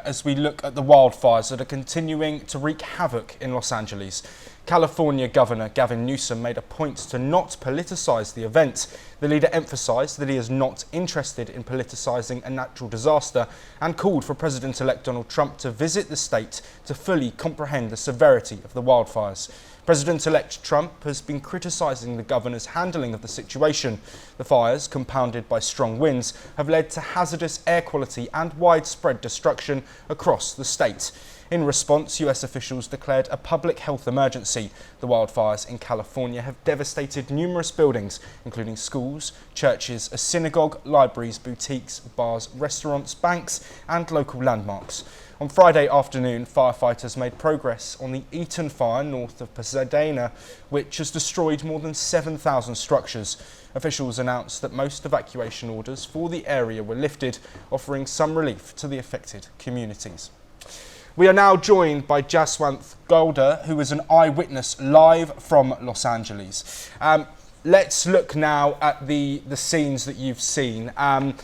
as we look at the wildfires that are continuing to wreak havoc in Los Angeles. California Governor Gavin Newsom made a point to not politicise the event. The leader emphasised that he is not interested in politicising a natural disaster and called for President-elect Donald Trump to visit the state to fully comprehend the severity of the wildfires. President-elect Trump has been criticising the governor's handling of the situation. The fires, compounded by strong winds, have led to hazardous air quality and widespread destruction across the state. In response, US officials declared a public health emergency. The wildfires in California have devastated numerous buildings, including schools, churches, a synagogue, libraries, boutiques, bars, restaurants, banks, and local landmarks. On Friday afternoon, firefighters made progress on the Eaton fire north of Pasadena, which has destroyed more than 7,000 structures. Officials announced that most evacuation orders for the area were lifted, offering some relief to the affected communities. We are now joined by Jaswant Golder, who is an eyewitness live from Los Angeles. Let's look now at the scenes that you've seen. My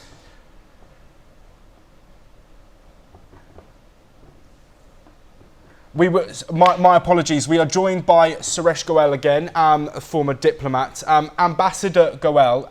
apologies. We are joined by Suresh Goel again, a former diplomat. Ambassador Goel,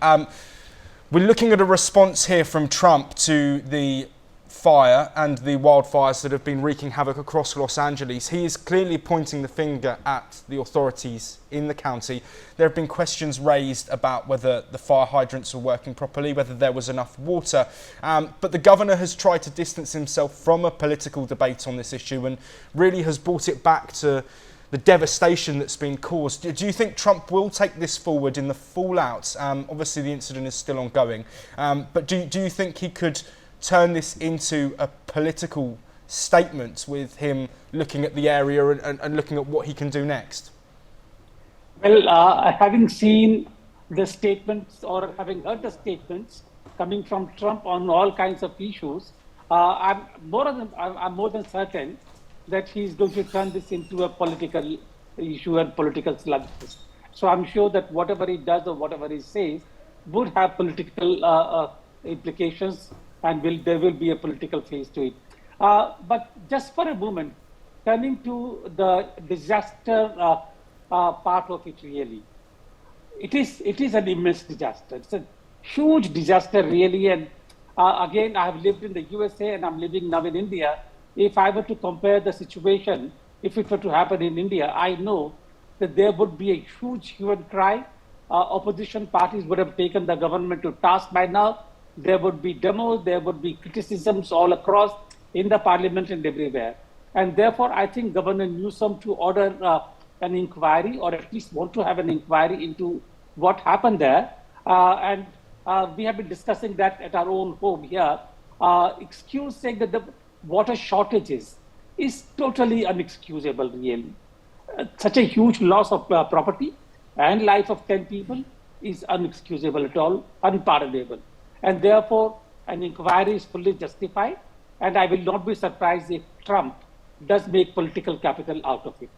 we're looking at a response here from Trump to the fire and the wildfires that have been wreaking havoc across Los Angeles. He is clearly pointing the finger at the authorities in the county. There have been questions raised about whether the fire hydrants were working properly, whether there was enough water. But the governor has tried to distance himself from a political debate on this issue and really has brought it back to the devastation that's been caused. Do you think Trump will take this forward in the fallout? Obviously, the incident is still ongoing. But do you think he could turn this into a political statement with him looking at the area and looking at what he can do next? Well, having seen the statements or having heard the statements coming from Trump on all kinds of issues, I'm more than certain that he's going to turn this into a political issue and political slugfest. So I'm sure that whatever he does or whatever he says would have political implications, and there will be a political phase to it. But just for a moment, turning to the disaster part of it, really, it is an immense disaster. It's a huge disaster, really. And again, I have lived in the USA and I'm living now in India. If I were to compare the situation, if it were to happen in India, I know that there would be a huge hue and cry. Opposition parties would have taken the government to task by now. There would be demos, there would be criticisms all across in the parliament and everywhere. And therefore, I think Governor Newsom to order an inquiry, or at least want to have an inquiry into what happened there. And we have been discussing that at our own home here. Saying that the water shortages is totally unexcusable, really. Such a huge loss of property and life of 10 people is unexcusable at all, unpardonable. And therefore, an inquiry is fully justified, and I will not be surprised if Trump does make political capital out of it.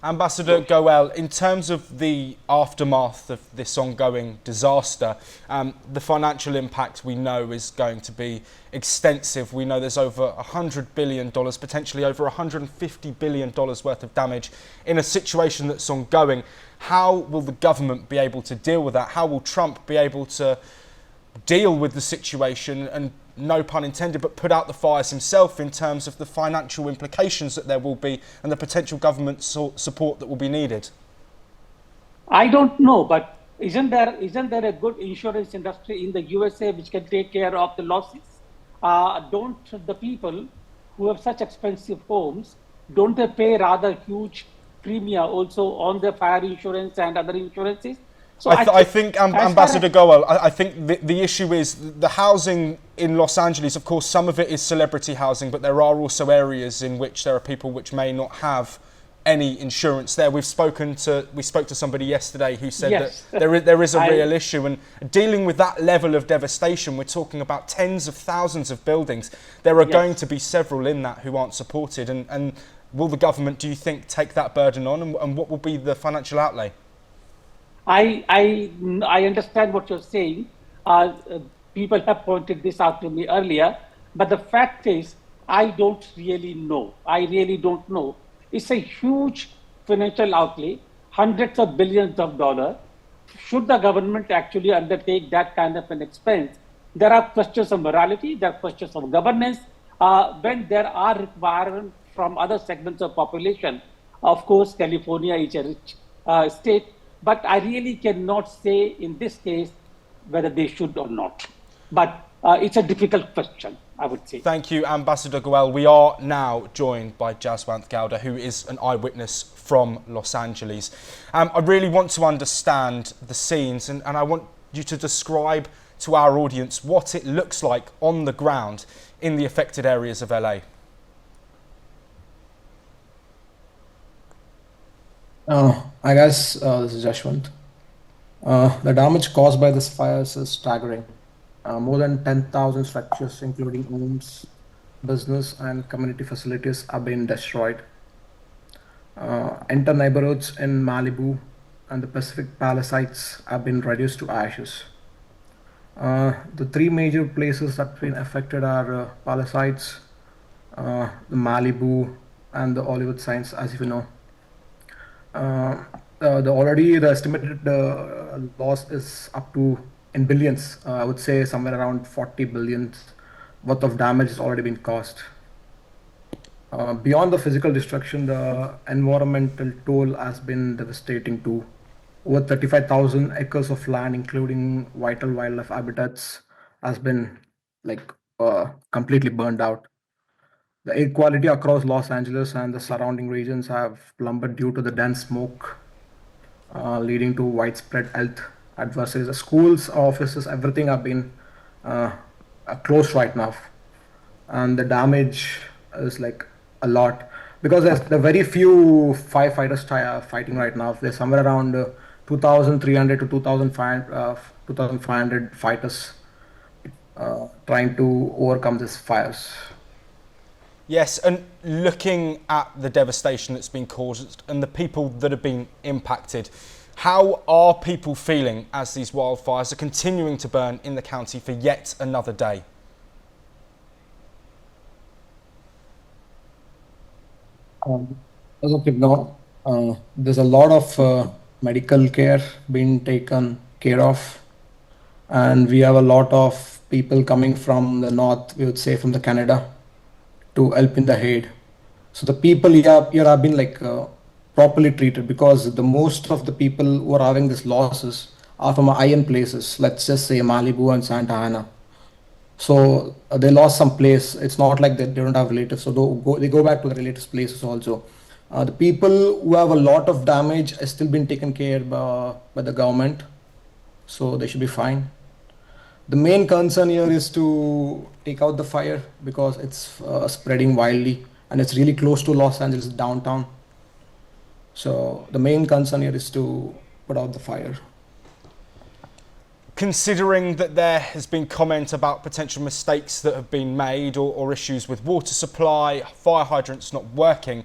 Ambassador Goel, in terms of the aftermath of this ongoing disaster, the financial impact we know is going to be extensive. We know there's over $100 billion, potentially over $150 billion worth of damage in a situation that's ongoing. How will the government be able to deal with that? How will Trump be able to deal with the situation and, no pun intended, but put out the fires himself in terms of the financial implications that there will be and the potential government support that will be needed? I don't know, but isn't there a good insurance industry in the USA which can take care of the losses? Don't the people who have such expensive homes, don't they pay rather huge premium also on their fire insurance and other insurances? So I think, Ambassador Goel, I think the issue is the housing in Los Angeles. Of course, some of it is celebrity housing, but there are also areas in which there are people which may not have any insurance there. We spoke to somebody yesterday who said that there is a real issue, and dealing with that level of devastation, we're talking about tens of thousands of buildings. There are going to be several in that who aren't supported, and will the government, do you think, take that burden on, and what will be the financial outlay? I understand what you're saying. People have pointed this out to me earlier, but the fact is, I don't really know. I really don't know. It's a huge financial outlay, hundreds of billions of dollars. Should the government actually undertake that kind of an expense? There are questions of morality, there are questions of governance. When there are requirements from other segments of population, of course, California is a rich state, but I really cannot say in this case whether they should or not. But it's a difficult question, I would say. Thank you, Ambassador Goel. We are now joined by Jaswant Gowda, who is an eyewitness from Los Angeles. I really want to understand the scenes, and I want you to describe to our audience what it looks like on the ground in the affected areas of LA. I guess this is Jashwant. The damage caused by this fires is staggering. More than 10,000 structures, including homes, business, and community facilities, have been destroyed. Entire neighborhoods in Malibu and the Pacific Palisades have been reduced to ashes. The three major places that have been affected are Palisades, the Malibu, and the Hollywood Signs, as you know. The estimated loss is up to in billions. I would say somewhere around 40 billion worth of damage has already been caused. Beyond the physical destruction, the environmental toll has been devastating too. Over 35,000 acres of land, including vital wildlife habitats, has been completely burned out. The air quality across Los Angeles and the surrounding regions have plummeted due to the dense smoke, leading to widespread health adversities. The schools, offices, everything have been closed right now, and the damage is like a lot because there are very few firefighters fighting right now. There's somewhere around 2,300 to 2,500 fighters trying to overcome these fires. Yes, and looking at the devastation that's been caused and the people that have been impacted, how are people feeling as these wildfires are continuing to burn in the county for yet another day? As of now, there's a lot of medical care being taken care of, and we have a lot of people coming from the north, we would say from the Canada, to help in the aid. So the people here have been properly treated because the most of the people who are having these losses are from high-end places. Let's just say Malibu and Santa Ana. So they lost some place. It's not like they don't have relatives, so they go back to the relatives' places also. The people who have a lot of damage has still been taken care by the government, so they should be fine. The main concern here is to take out the fire because it's spreading wildly and it's really close to Los Angeles downtown. So the main concern here is to put out the fire. Considering that there has been comment about potential mistakes that have been made or issues with water supply, fire hydrants not working,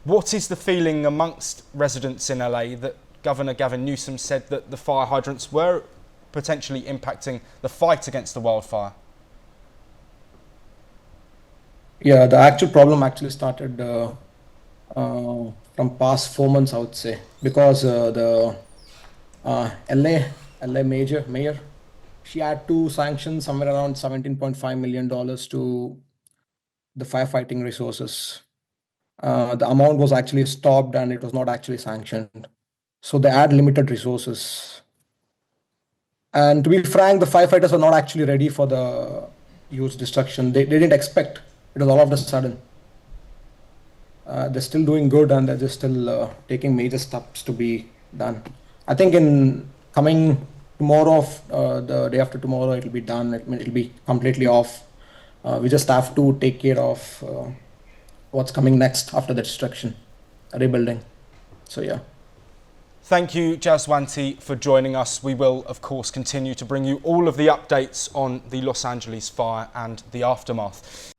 what is the feeling amongst residents in LA that Governor Gavin Newsom said that the fire hydrants were potentially impacting the fight against the wildfire? Yeah, the actual problem actually started from past 4 months, I would say, because the LA mayor, she had to sanction somewhere around $17.5 million to the firefighting resources. The amount was actually stopped and it was not actually sanctioned. So they had limited resources. And to be frank, the firefighters were not actually ready for the huge destruction. They didn't expect. It was all of a sudden. They're still doing good and they're still taking major steps to be done. I think in coming tomorrow, the day after tomorrow, it'll be done. It'll be completely off. We just have to take care of what's coming next after the destruction, rebuilding. So yeah. Thank you, Jaswanti, for joining us. We will, of course, continue to bring you all of the updates on the Los Angeles fire and the aftermath.